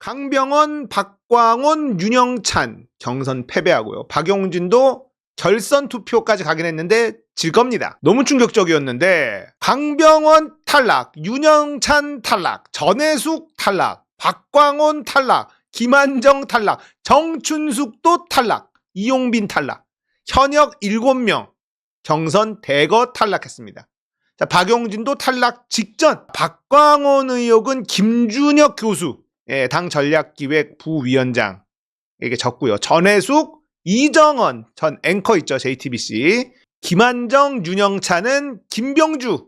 강병원, 박광온, 윤영찬 경선 패배하고요. 박용진도 결선 투표까지 가긴 했는데 질 겁니다. 너무 충격적이었는데 강병원 탈락, 윤영찬 탈락, 전해숙 탈락, 박광온 탈락, 김한정 탈락, 정춘숙도 탈락, 이용빈 탈락. 현역 7명 경선 대거 탈락했습니다. 자, 박용진도 탈락 직전. 박광온 의혹은 김준혁 교수, 당 전략기획 부위원장에게 졌고요. 전해숙, 이정원 전 앵커 있죠, JTBC. 김한정, 윤영찬은 김병주,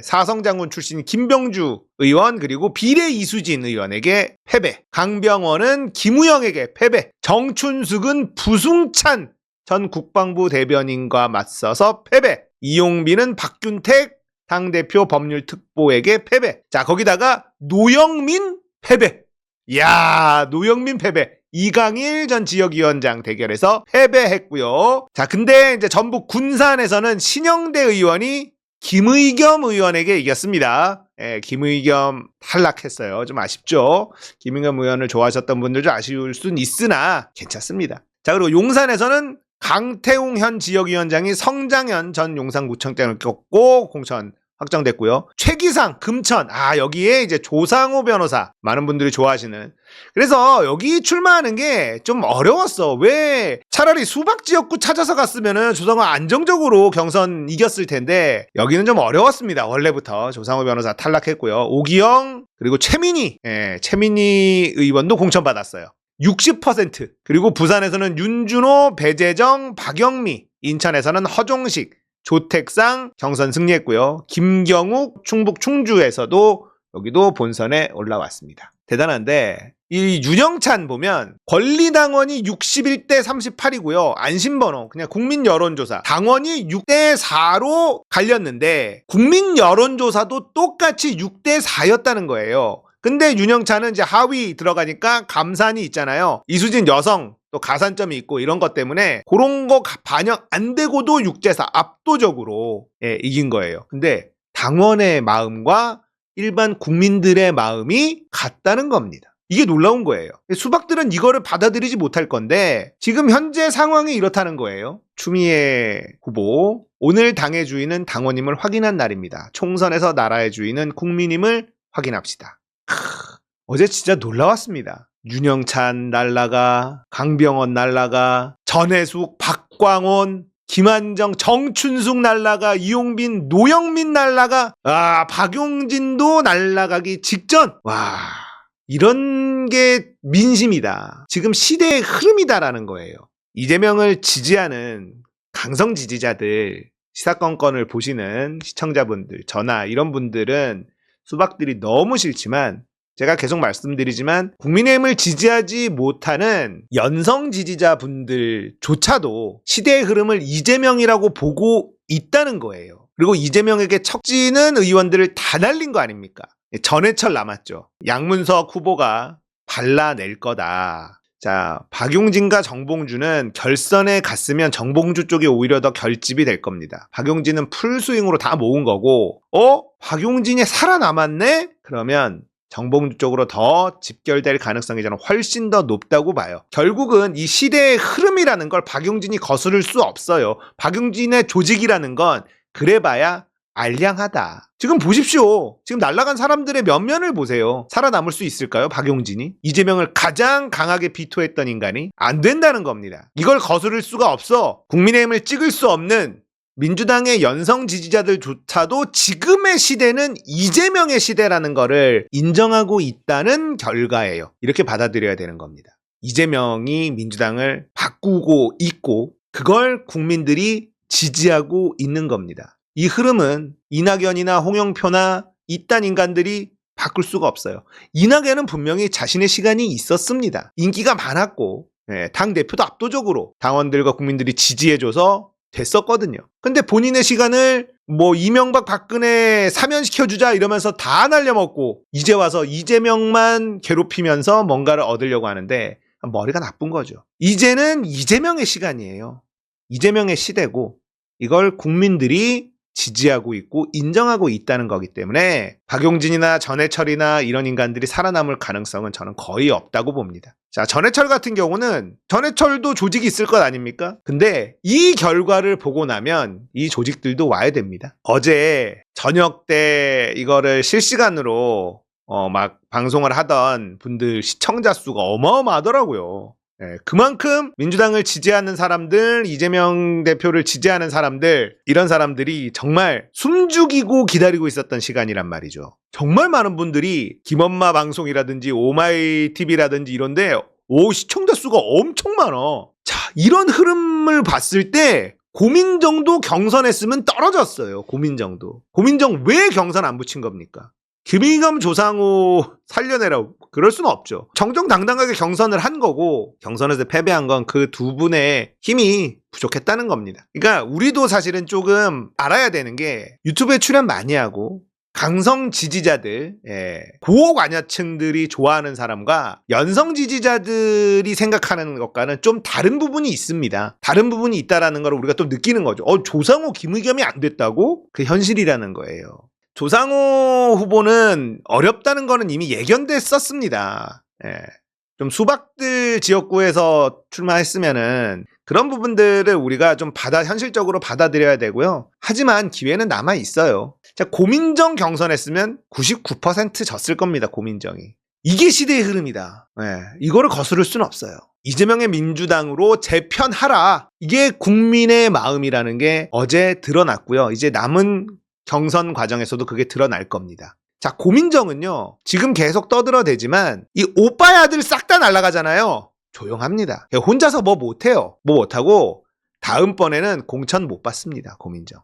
사성장군 출신 김병주 의원, 그리고 비례 이수진 의원에게 패배. 강병원은 김우영에게 패배. 정춘숙은 부승찬 전 국방부 대변인과 맞서서 패배. 이용빈은 박균택 당대표 법률특보에게 패배. 자, 거기다가 노영민 패배. 이야, 노영민 패배. 이강일 전 지역위원장 대결에서 패배했고요. 자, 근데 이제 전북 군산에서는 신영대 의원이 김의겸 의원에게 이겼습니다. 김의겸 탈락했어요. 좀 아쉽죠. 김의겸 의원을 좋아하셨던 분들도 아쉬울 순 있으나 괜찮습니다. 자, 그리고 용산에서는 강태웅 현 지역위원장이 성장현 전 용산구청장을 꺾고 공천 확정됐고요. 최기상 금천, 여기에 이제 조상호 변호사, 많은 분들이 좋아하시는. 그래서 여기 출마하는 게 좀 어려웠어. 왜? 차라리 수박 지역구 찾아서 갔으면은 조상호 안정적으로 경선 이겼을 텐데 여기는 좀 어려웠습니다. 원래부터 조상호 변호사 탈락했고요. 오기영 그리고 최민희 의원도 공천받았어요. 60%. 그리고 부산에서는 윤준호, 배재정, 박영미, 인천에서는 허종식, 조택상 경선 승리했고요. 김경욱 충북 충주에서도 여기도 본선에 올라왔습니다. 대단한데 이 윤영찬 보면 권리당원이 61대 38이고요. 안심번호 그냥 국민여론조사 당원이 6대 4로 갈렸는데 국민여론조사도 똑같이 6대 4였다는 거예요. 근데 윤영찬은 이제 하위 들어가니까 감산이 있잖아요. 이수진 여성 또 가산점이 있고 이런 것 때문에 그런 거 반영 안 되고도 6대4 압도적으로 이긴 거예요. 근데 당원의 마음과 일반 국민들의 마음이 같다는 겁니다. 이게 놀라운 거예요. 수박들은 이거를 받아들이지 못할 건데 지금 현재 상황이 이렇다는 거예요. 추미애 후보, 오늘 당의 주인은 당원임을 확인한 날입니다. 총선에서 나라의 주인은 국민임을 확인합시다. 어제 진짜 놀라웠습니다. 윤영찬 날라가, 강병원 날라가, 전해숙, 박광온, 김한정, 정춘숙 날라가, 이용빈, 노영민 날라가, 박용진도 날라가기 직전. 와, 이런 게 민심이다. 지금 시대의 흐름이다라는 거예요. 이재명을 지지하는 강성 지지자들, 시사건건을 보시는 시청자분들, 저나 이런 분들은 수박들이 너무 싫지만 제가 계속 말씀드리지만 국민의힘을 지지하지 못하는 연성 지지자분들조차도 시대의 흐름을 이재명이라고 보고 있다는 거예요. 그리고 이재명에게 척지는 의원들을 다 날린 거 아닙니까? 전해철 남았죠. 양문석 후보가 발라낼 거다. 자, 박용진과 정봉주는 결선에 갔으면 정봉주 쪽이 오히려 더 결집이 될 겁니다. 박용진은 풀스윙으로 다 모은 거고 박용진이 살아남았네? 그러면 정봉주 쪽으로 더 집결될 가능성이 저는 훨씬 더 높다고 봐요. 결국은 이 시대의 흐름이라는 걸 박용진이 거스를 수 없어요. 박용진의 조직이라는 건 그래봐야 알량하다. 지금 보십시오. 지금 날아간 사람들의 면면을 보세요. 살아남을 수 있을까요? 박용진이? 이재명을 가장 강하게 비토했던 인간이? 안 된다는 겁니다. 이걸 거스를 수가 없어. 국민의힘을 찍을 수 없는 민주당의 연성 지지자들조차도 지금의 시대는 이재명의 시대라는 거를 인정하고 있다는 결과예요. 이렇게 받아들여야 되는 겁니다. 이재명이 민주당을 바꾸고 있고 그걸 국민들이 지지하고 있는 겁니다. 이 흐름은 이낙연이나 홍영표나 이딴 인간들이 바꿀 수가 없어요. 이낙연은 분명히 자신의 시간이 있었습니다. 인기가 많았고 당대표도 압도적으로 당원들과 국민들이 지지해줘서 됐었거든요. 근데 본인의 시간을 이명박 박근혜 사면시켜주자 이러면서 다 날려먹고 이제 와서 이재명만 괴롭히면서 뭔가를 얻으려고 하는데 머리가 나쁜 거죠. 이제는 이재명의 시간이에요. 이재명의 시대고 이걸 국민들이 지지하고 있고 인정하고 있다는 거기 때문에 박용진이나 전해철이나 이런 인간들이 살아남을 가능성은 저는 거의 없다고 봅니다. 자, 전해철 같은 경우는 전해철도 조직이 있을 것 아닙니까? 근데 이 결과를 보고 나면 이 조직들도 와야 됩니다. 어제 저녁 때 이거를 실시간으로 막 방송을 하던 분들 시청자 수가 어마어마하더라고요. 네, 그만큼 민주당을 지지하는 사람들, 이재명 대표를 지지하는 사람들, 이런 사람들이 정말 숨죽이고 기다리고 있었던 시간이란 말이죠. 정말 많은 분들이 김엄마 방송이라든지 오마이TV라든지 이런데 시청자 수가 엄청 많아. 자, 이런 흐름을 봤을 때 고민정도 경선했으면 떨어졌어요. 고민정 왜 경선 안 붙인 겁니까? 김의겸 조상우 살려내라고 그럴 수는 없죠. 정정당당하게 경선을 한 거고 경선에서 패배한 건 그 두 분의 힘이 부족했다는 겁니다. 그러니까 우리도 사실은 조금 알아야 되는 게 유튜브에 출연 많이 하고 강성 지지자들, 고관여층들이 좋아하는 사람과 연성 지지자들이 생각하는 것과는 좀 다른 부분이 있습니다. 다른 부분이 있다라는 걸 우리가 또 느끼는 거죠. 조상우, 김의겸이 안 됐다고? 그 현실이라는 거예요. 조상우 후보는 어렵다는 거는 이미 예견됐었습니다. 좀 수박들 지역구에서 출마했으면은 그런 부분들을 우리가 좀 현실적으로 받아들여야 되고요. 하지만 기회는 남아 있어요. 자, 고민정 경선했으면 99% 졌을 겁니다. 고민정이. 이게 시대의 흐름이다. 이거를 거스를 수는 없어요. 이재명의 민주당으로 재편하라. 이게 국민의 마음이라는 게 어제 드러났고요. 이제 남은 경선 과정에서도 그게 드러날 겁니다. 자, 고민정은요, 지금 계속 떠들어대지만 이 오빠의 아들 싹 다 날아가잖아요. 조용합니다. 혼자서 뭐 못해요. 뭐 못하고 다음번에는 공천 못 받습니다. 고민정.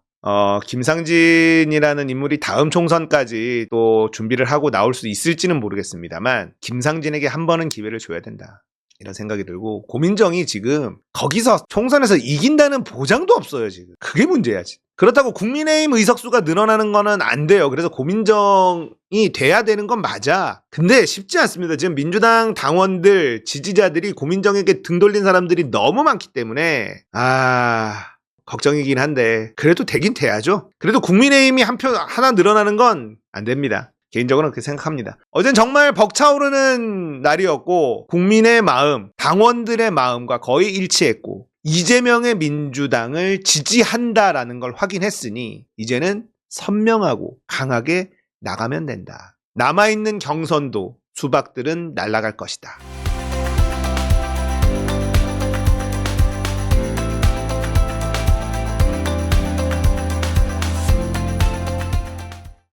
김상진이라는 인물이 다음 총선까지 또 준비를 하고 나올 수 있을지는 모르겠습니다만 김상진에게 한 번은 기회를 줘야 된다. 이런 생각이 들고 고민정이 지금 거기서 총선에서 이긴다는 보장도 없어요. 지금 그게 문제야. 지금. 그렇다고 국민의힘 의석수가 늘어나는 거는 안 돼요. 그래서 고민정이 돼야 되는 건 맞아. 근데 쉽지 않습니다. 지금 민주당 당원들, 지지자들이 고민정에게 등 돌린 사람들이 너무 많기 때문에 걱정이긴 한데 그래도 되긴 돼야죠. 그래도 국민의힘이 한 표 하나 늘어나는 건 안 됩니다. 개인적으로는 그렇게 생각합니다. 어젠 정말 벅차오르는 날이었고 국민의 마음, 당원들의 마음과 거의 일치했고 이재명의 민주당을 지지한다라는 걸 확인했으니 이제는 선명하고 강하게 나가면 된다. 남아있는 경선도 수박들은 날아갈 것이다.